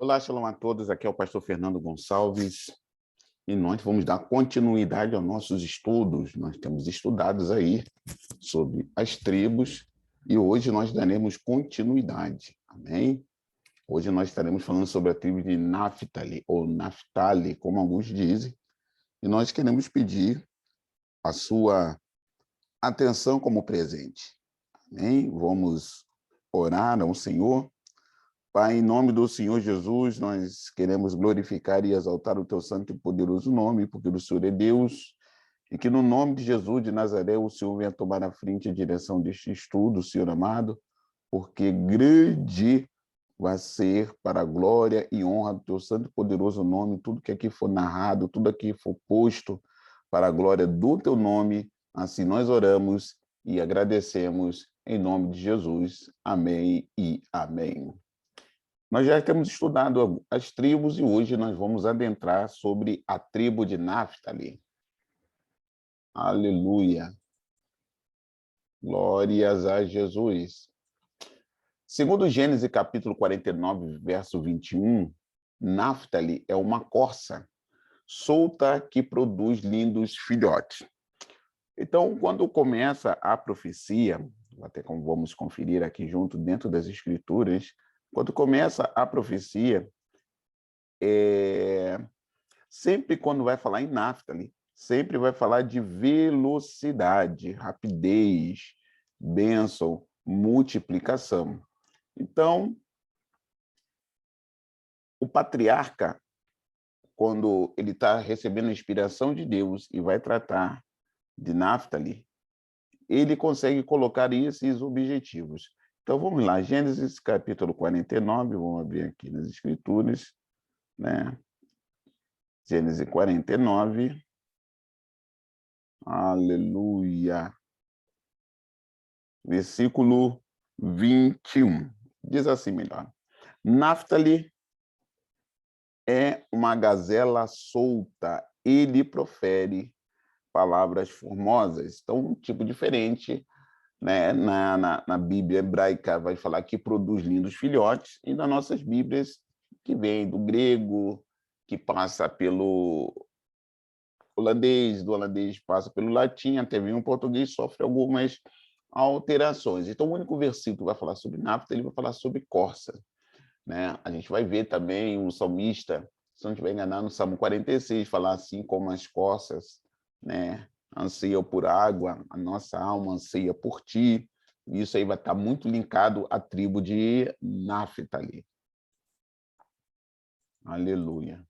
Olá, shalom a todos. Aqui é o pastor Fernando Gonçalves e nós vamos dar continuidade aos nossos estudos. Nós temos estudados aí sobre as tribos e hoje nós daremos continuidade. Amém? Hoje nós estaremos falando sobre a tribo de Naftali, ou Naftali, como alguns dizem, e nós queremos pedir a sua atenção como presente. Amém? Vamos orar ao Senhor. Pai, em nome do Senhor Jesus, nós queremos glorificar e exaltar o teu santo e poderoso nome, porque o Senhor é Deus, e que no nome de Jesus de Nazaré o Senhor venha tomar na frente a direção deste estudo, Senhor amado, porque grande vai ser para a glória e honra do teu santo e poderoso nome, tudo que aqui for narrado, tudo aqui for posto para a glória do teu nome, assim nós oramos e agradecemos em nome de Jesus. Amém e amém. Nós já temos estudado as tribos e hoje nós vamos adentrar sobre a tribo de Naftali. Aleluia. Glórias a Jesus. Segundo Gênesis capítulo 49, verso 21, Naftali é uma corça solta que produz lindos filhotes. Então, quando começa a profecia, até como vamos conferir aqui junto dentro das Escrituras, quando começa a profecia, sempre quando vai falar em Naftali, sempre vai falar de velocidade, rapidez, bênção, multiplicação. Então, o patriarca, quando ele está recebendo a inspiração de Deus e vai tratar de Naftali, ele consegue colocar esses objetivos. Então, vamos lá, Gênesis capítulo 49, vamos abrir aqui nas Escrituras, né? Gênesis 49, aleluia, versículo 21, diz assim melhor: Naftali é uma gazela solta, ele profere palavras formosas. Então, um tipo diferente, né? Na Bíblia hebraica vai falar que produz lindos filhotes, e nas nossas Bíblias, que vem do grego, que passa pelo holandês, do holandês passa pelo latim, até vem o português, sofre algumas alterações. Então, o único versículo que vai falar sobre Naftali, ele vai falar sobre corça, né? A gente vai ver também o salmista, se não estiver enganado, no Salmo 46, falar assim como as corças, né, anseiam por água, a nossa alma anseia por ti. Isso aí vai estar muito linkado à tribo de Naftali. Aleluia.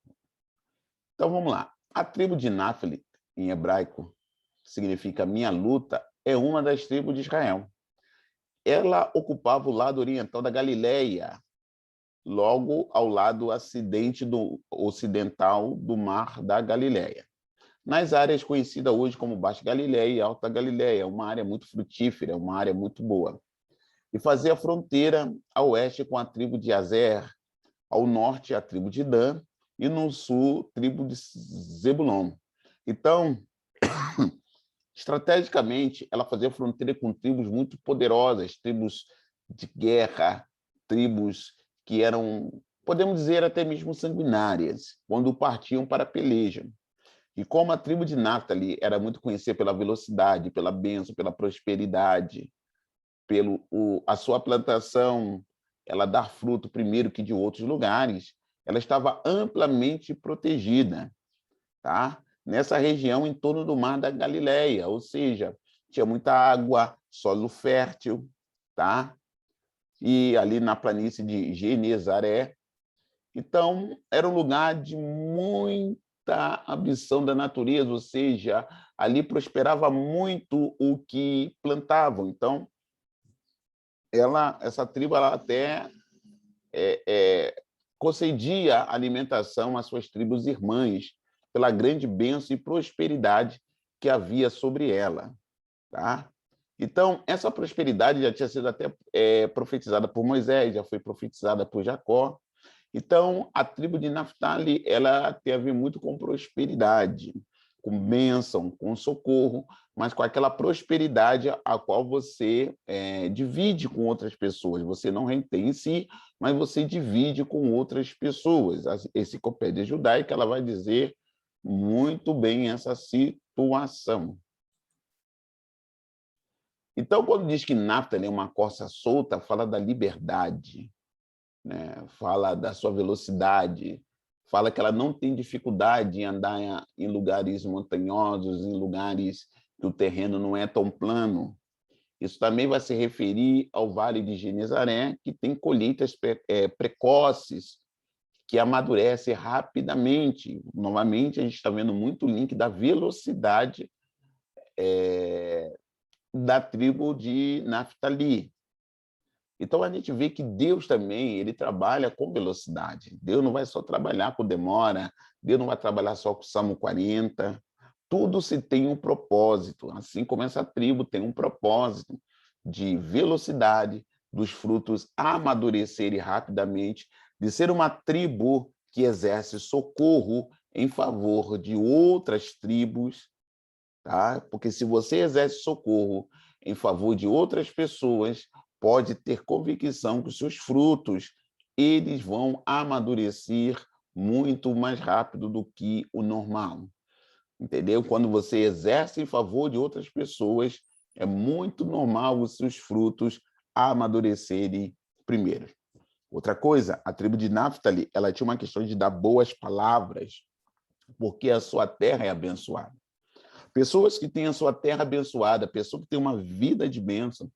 Então, vamos lá. A tribo de Naftali, em hebraico, significa minha luta, é uma das tribos de Israel. Ela ocupava o lado oriental da Galileia, logo ao lado ocidental do Mar da Galileia, nas áreas conhecidas hoje como Baixa Galileia e Alta Galileia, uma área muito frutífera, uma área muito boa. E fazia fronteira a oeste com a tribo de Azer, ao norte a tribo de Dan, e no sul, tribo de Zebulon. Então, estrategicamente, ela fazia fronteira com tribos muito poderosas, tribos de guerra, tribos que eram, podemos dizer, até mesmo sanguinárias, quando partiam para a peleja. E como a tribo de Naftali era muito conhecida pela velocidade, pela bênção, pela prosperidade, a sua plantação, ela dar fruto primeiro que de outros lugares, ela estava amplamente protegida, tá? Nessa região em torno do Mar da Galileia, ou seja, tinha muita água, solo fértil, tá? E ali na planície de Genezaré. Então, era um lugar de muita ambição da natureza, ou seja, ali prosperava muito o que plantavam. Então, essa tribo ela até concedia alimentação às suas tribos irmãs, pela grande bênção e prosperidade que havia sobre ela. Tá? Então, essa prosperidade já tinha sido até profetizada por Moisés, já foi profetizada por Jacó. Então, a tribo de Naftali ela teve muito com prosperidade. com bênção, com socorro, mas com aquela prosperidade a qual você divide com outras pessoas. Você não retém em si, mas você divide com outras pessoas. A Enciclopédia Judaica ela vai dizer muito bem essa situação. Então, quando diz que Naftali é uma corça solta, fala da liberdade, né? Fala da sua velocidade, fala que ela não tem dificuldade em andar em lugares montanhosos, em lugares que o terreno não é tão plano. Isso também vai se referir ao Vale de Genezaré, que tem colheitas precoces, que amadurece rapidamente. Novamente, a gente está vendo muito o link da velocidade da tribo de Naftali. Então, a gente vê que Deus também ele trabalha com velocidade. Deus não vai só trabalhar com demora, Deus não vai trabalhar só com o Salmo 40. Tudo se tem um propósito, assim como essa tribo tem um propósito de velocidade, dos frutos amadurecerem rapidamente, de ser uma tribo que exerce socorro em favor de outras tribos, tá? Porque se você exerce socorro em favor de outras pessoas, pode ter convicção que os seus frutos eles vão amadurecer muito mais rápido do que o normal. Entendeu? Quando você exerce em favor de outras pessoas, é muito normal os seus frutos amadurecerem primeiro. Outra coisa, a tribo de Naftali, ela tinha uma questão de dar boas palavras, porque a sua terra é abençoada. Pessoas que têm a sua terra abençoada, pessoa que tem uma vida de bênção,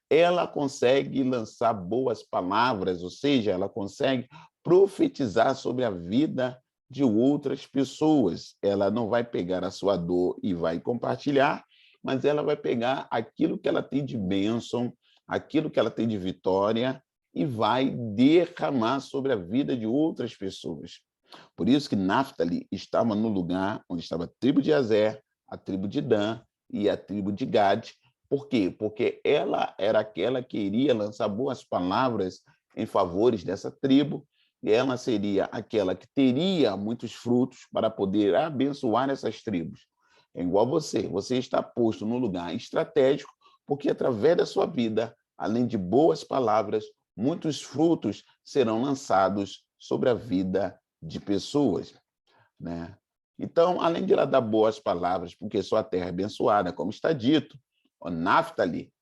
ela consegue lançar boas palavras, ou seja, ela consegue profetizar sobre a vida de outras pessoas. Ela não vai pegar a sua dor e vai compartilhar, mas ela vai pegar aquilo que ela tem de bênção, aquilo que ela tem de vitória e vai derramar sobre a vida de outras pessoas. Por isso que Naftali estava no lugar onde estava a tribo de Azer, a tribo de Dan e a tribo de Gad. Por quê? Porque ela era aquela que iria lançar boas palavras em favores dessa tribo, e ela seria aquela que teria muitos frutos para poder abençoar essas tribos. É igual você está posto no lugar estratégico, porque através da sua vida, além de boas palavras, muitos frutos serão lançados sobre a vida de pessoas, né? Então, além de ela dar boas palavras, porque sua terra é abençoada, como está dito, o Naftali,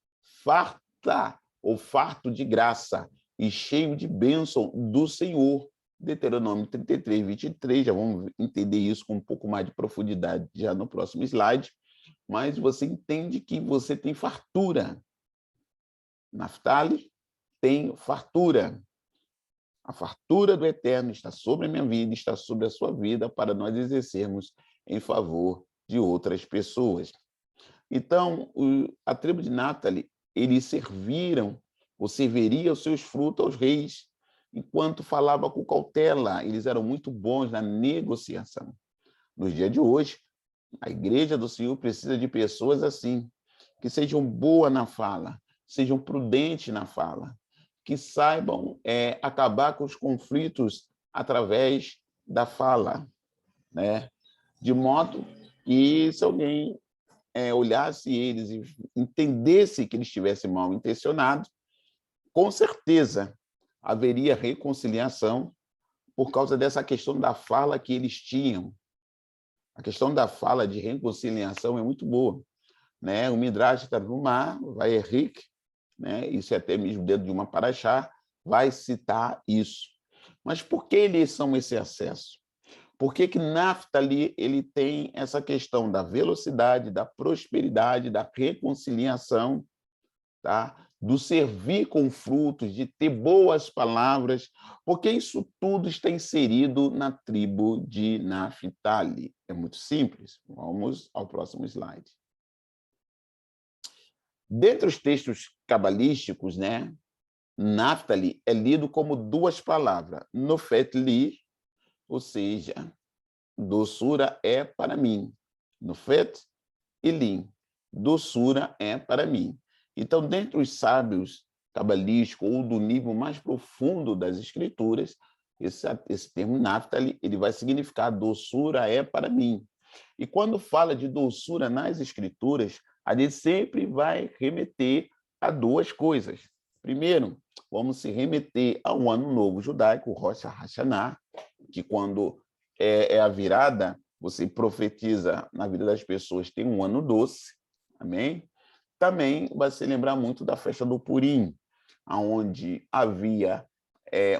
farta ou farto de graça e cheio de bênção do Senhor. Deuteronômio 33, 23, já vamos entender isso com um pouco mais de profundidade já no próximo slide, mas você entende que você tem fartura. Naftali tem fartura. A fartura do Eterno está sobre a minha vida, está sobre a sua vida, para nós exercermos em favor de outras pessoas. Então, a tribo de Naftali, eles serviram, ou serviria os seus frutos aos reis, enquanto falava com cautela. Eles eram muito bons na negociação. Nos dias de hoje, a igreja do Senhor precisa de pessoas assim, que sejam boas na fala, sejam prudentes na fala, que saibam acabar com os conflitos através da fala, né? De modo que, se alguém olhasse eles e entendesse que eles estivessem mal intencionados, com certeza haveria reconciliação por causa dessa questão da fala que eles tinham. A questão da fala de reconciliação é muito boa, né? O Midrash está no mar, vai Henrique, né? Isso é até mesmo dentro de uma paraxá, vai citar isso. Mas por que eles são esse acesso? Por que que Naftali ele tem essa questão da velocidade, da prosperidade, da reconciliação, tá? Do servir com frutos, de ter boas palavras, porque isso tudo está inserido na tribo de Naftali. É muito simples. Vamos ao próximo slide. Dentre os textos cabalísticos, né, Naftali é lido como duas palavras, Nofet-li, ou seja, doçura é para mim. Nofet e Lim, doçura é para mim. Então, dentre os sábios cabalísticos ou do nível mais profundo das escrituras, esse termo Naftali ele vai significar doçura é para mim. E quando fala de doçura nas Escrituras, a gente sempre vai remeter a duas coisas. Primeiro, vamos se remeter ao Ano Novo Judaico, Rosh Hashanah, que quando é a virada, você profetiza na vida das pessoas, tem um ano doce, amém? Também vai se lembrar muito da festa do Purim, onde havia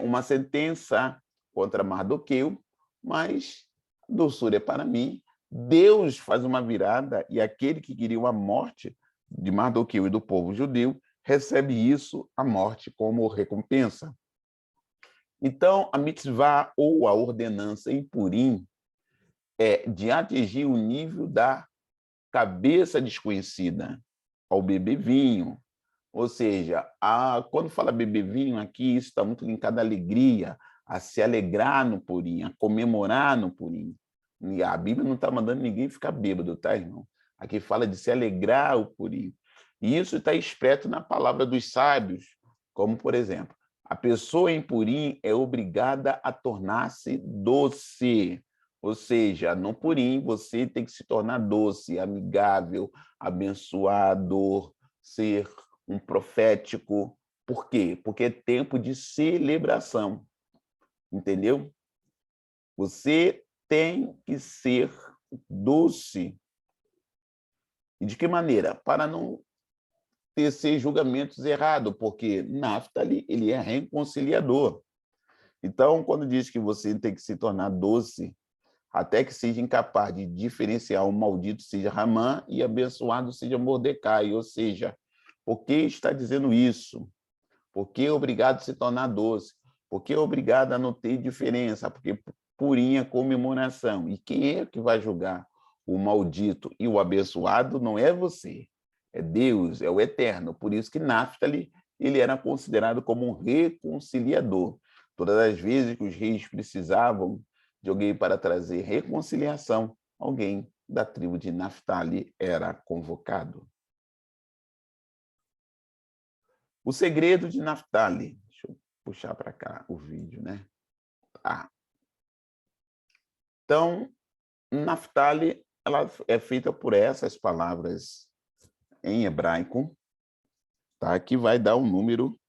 uma sentença contra Mardoqueu, mas doçura é para mim. Deus faz uma virada e aquele que queria a morte de Mardoqueu e do povo judeu recebe isso, a morte, como recompensa. Então, a mitzvah ou a ordenança em Purim é de atingir o nível da cabeça desconhecida ao beber vinho. Ou seja, quando fala beber vinho aqui, isso está muito linkado à alegria, a se alegrar no Purim, a comemorar no Purim. E a Bíblia não está mandando ninguém ficar bêbado, tá, irmão? Aqui fala de se alegrar o Purim. E isso está expresso na palavra dos sábios, como, por exemplo, a pessoa em Purim é obrigada a tornar-se doce. Ou seja, no Purim você tem que se tornar doce, amigável, abençoador, ser um profético. Por quê? Porque é tempo de celebração. Entendeu? Você tem que ser doce. E de que maneira? Para não tecer julgamentos errados, porque Naftali, ele é reconciliador. Então, quando diz que você tem que se tornar doce, até que seja incapaz de diferenciar o maldito seja Ramã e abençoado seja Mordecai, ou seja, por que está dizendo isso? Por que é obrigado a se tornar doce? Por que é obrigado a não ter diferença? Porque purinha comemoração. E quem é que vai julgar o maldito e o abençoado? Não é você, é Deus, é o Eterno. Por isso que Naftali, ele era considerado como um reconciliador. Todas as vezes que os reis precisavam de alguém para trazer reconciliação, alguém da tribo de Naftali era convocado. O segredo de Naftali. Deixa eu puxar para cá o vídeo, né? Tá. Então, Naftali, ela é feita por essas palavras em hebraico, tá? Que vai dar o número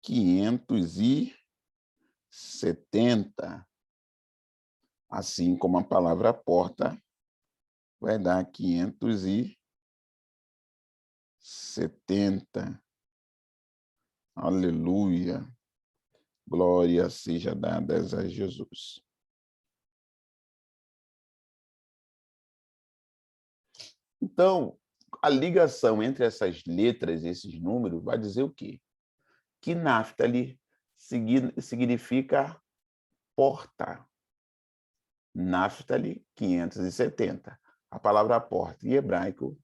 570. Assim como a palavra porta vai dar 570. Aleluia. Glória seja dada a Jesus. Então, a ligação entre essas letras, esses números, vai dizer o quê? Que Naftali significa porta. Naftali, 570. A palavra porta em hebraico,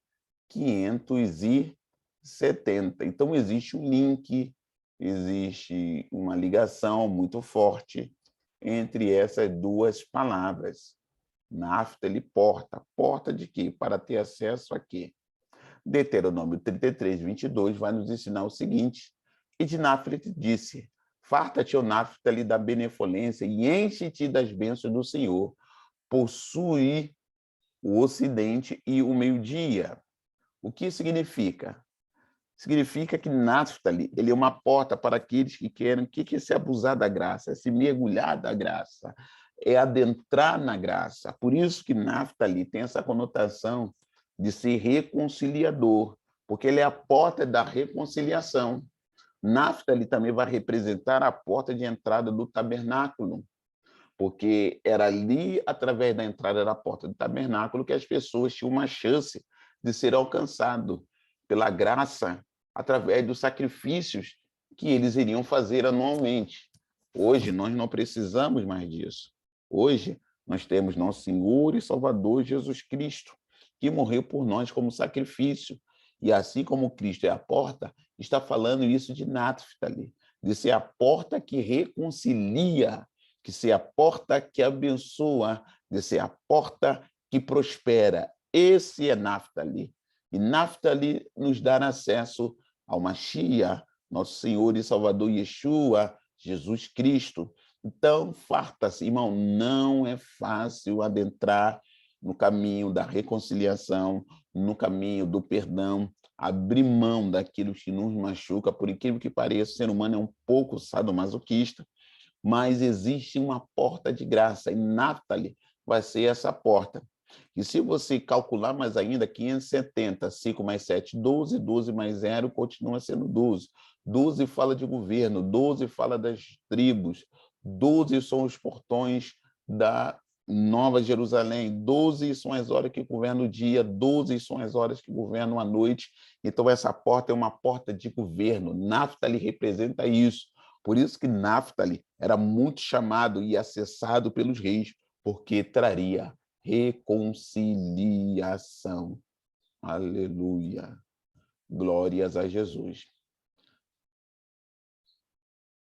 570. Então, existe um link, existe uma ligação muito forte entre essas duas palavras. Naftali, porta. Porta de quê? Para ter acesso a quê? Deuteronômio 33, 22 vai nos ensinar o seguinte: e de Naftali disse, farta-te, ó Naftali, da benevolência e enche-te das bênçãos do Senhor. Possui o ocidente e o meio-dia. O que significa? Significa que Naftali, ele é uma porta para aqueles que querem. O que é se abusar da graça? É se mergulhar da graça, é adentrar na graça. Por isso que Naftali tem essa conotação de ser reconciliador, porque ele é a porta da reconciliação. Naftali também vai representar a porta de entrada do tabernáculo, porque era ali, através da entrada da porta do tabernáculo, que as pessoas tinham uma chance de ser alcançado pela graça através dos sacrifícios que eles iriam fazer anualmente. Hoje, nós não precisamos mais disso. Hoje, nós temos nosso Senhor e Salvador Jesus Cristo, que morreu por nós como sacrifício. E assim como Cristo é a porta, está falando isso de Naftali, de ser a porta que reconcilia, que ser a porta que abençoa, de ser a porta que prospera. Esse é Naftali. E Naftali nos dá acesso ao Mashiach, nosso Senhor e Salvador Yeshua, Jesus Cristo. Então, farta-se, irmão, não é fácil adentrar no caminho da reconciliação, no caminho do perdão, abrir mão daquilo que nos machuca. Por incrível que pareça, o ser humano é um pouco sadomasoquista, mas existe uma porta de graça, e Naftali vai ser essa porta. E se você calcular mais ainda, 570, 5 mais 7, 12, 12 mais 0 continua sendo 12. 12 fala de governo, 12 fala das tribos, 12 são os portões da Nova Jerusalém, 12 são as horas que governam o dia, 12 são as horas que governam a noite. Então, essa porta é uma porta de governo. Naftali representa isso. Por isso que Naftali era muito chamado e acessado pelos reis, porque traria reconciliação. Aleluia. Glórias a Jesus.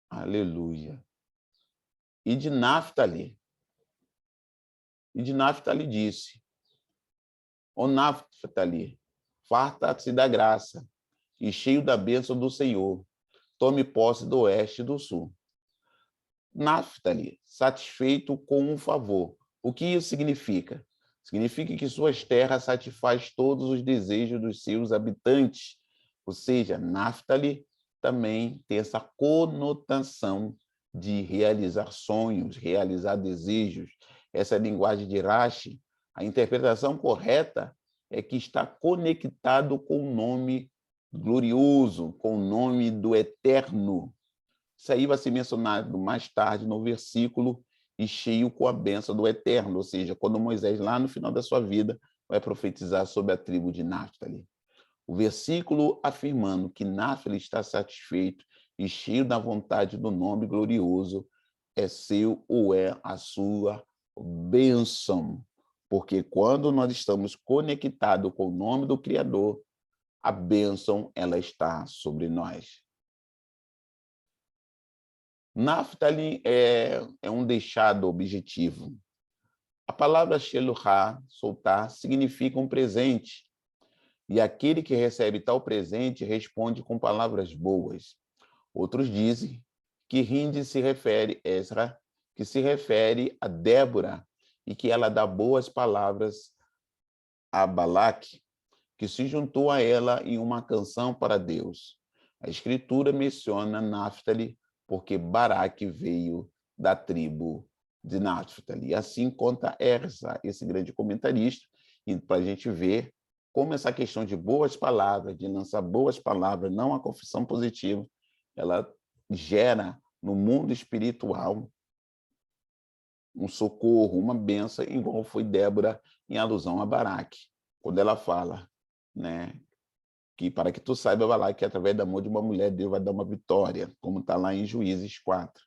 Aleluia. E de Naftali disse: ó Naftali, farta-se da graça e cheio da bênção do Senhor, tome posse do oeste e do sul. Naftali, satisfeito com um favor. O que isso significa? Significa que suas terras satisfaz todos os desejos dos seus habitantes. Ou seja, Naftali também tem essa conotação de realizar sonhos, realizar desejos. Essa linguagem de Rashi, a interpretação correta é que está conectado com o nome glorioso, com o nome do Eterno. Isso aí vai ser mencionado mais tarde no versículo e cheio com a bênção do Eterno, ou seja, quando Moisés, lá no final da sua vida, vai profetizar sobre a tribo de Naftali. O versículo afirmando que Naftali está satisfeito e cheio da vontade do nome glorioso é seu ou é a sua bênção, porque quando nós estamos conectados com o nome do Criador, a bênção ela está sobre nós. Naftali é um deixado objetivo. A palavra sheluchá, soltar, significa um presente. E aquele que recebe tal presente responde com palavras boas. Outros dizem que Rinde se refere, Ezra, que se refere a Débora e que ela dá boas palavras a Balaque, que se juntou a ela em uma canção para Deus. A Escritura menciona Naftali porque Baraque veio da tribo de Naftali. E assim conta Erza, esse grande comentarista, para a gente ver como essa questão de boas palavras, de lançar boas palavras, não a confissão positiva, ela gera no mundo espiritual um socorro, uma bênção, igual foi Débora em alusão a Baraque, quando ela fala, né, que para que tu saiba, vai lá, que através do amor de uma mulher, Deus vai dar uma vitória, como está lá em Juízes 4.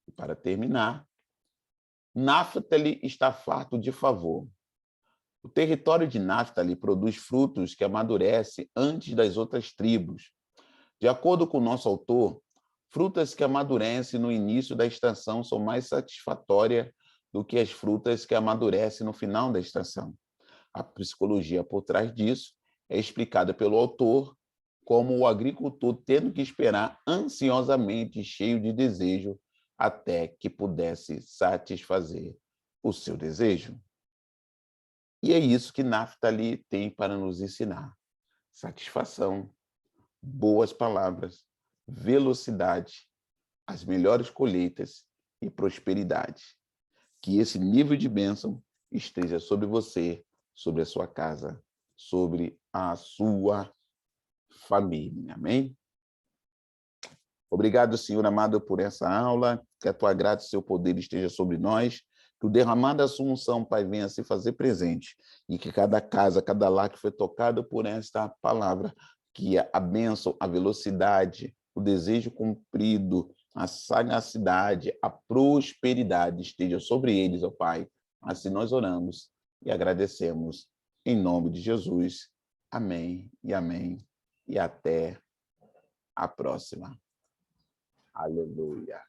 E para terminar, Naftali está farto de favor. O território de Naftali produz frutos que amadurecem antes das outras tribos. De acordo com o nosso autor, frutas que amadurecem no início da estação são mais satisfatórias do que as frutas que amadurecem no final da estação. A psicologia por trás disso é explicada pelo autor como o agricultor tendo que esperar ansiosamente, cheio de desejo, até que pudesse satisfazer o seu desejo. E é isso que Naftali tem para nos ensinar: satisfação, boas palavras, velocidade, as melhores colheitas e prosperidade. Que esse nível de bênção esteja sobre você, sobre a sua casa, sobre a sua família. Amém? Obrigado, Senhor amado, por essa aula. Que a tua graça e seu poder esteja sobre nós. Que o derramar da sua unção, Pai, venha se fazer presente. E que cada casa, cada lar que foi tocado por esta palavra, que a bênção, a velocidade, o desejo cumprido, a sagacidade, a prosperidade esteja sobre eles, ó Pai. Assim nós oramos e agradecemos. Em nome de Jesus. Amém e amém. E até a próxima. Aleluia.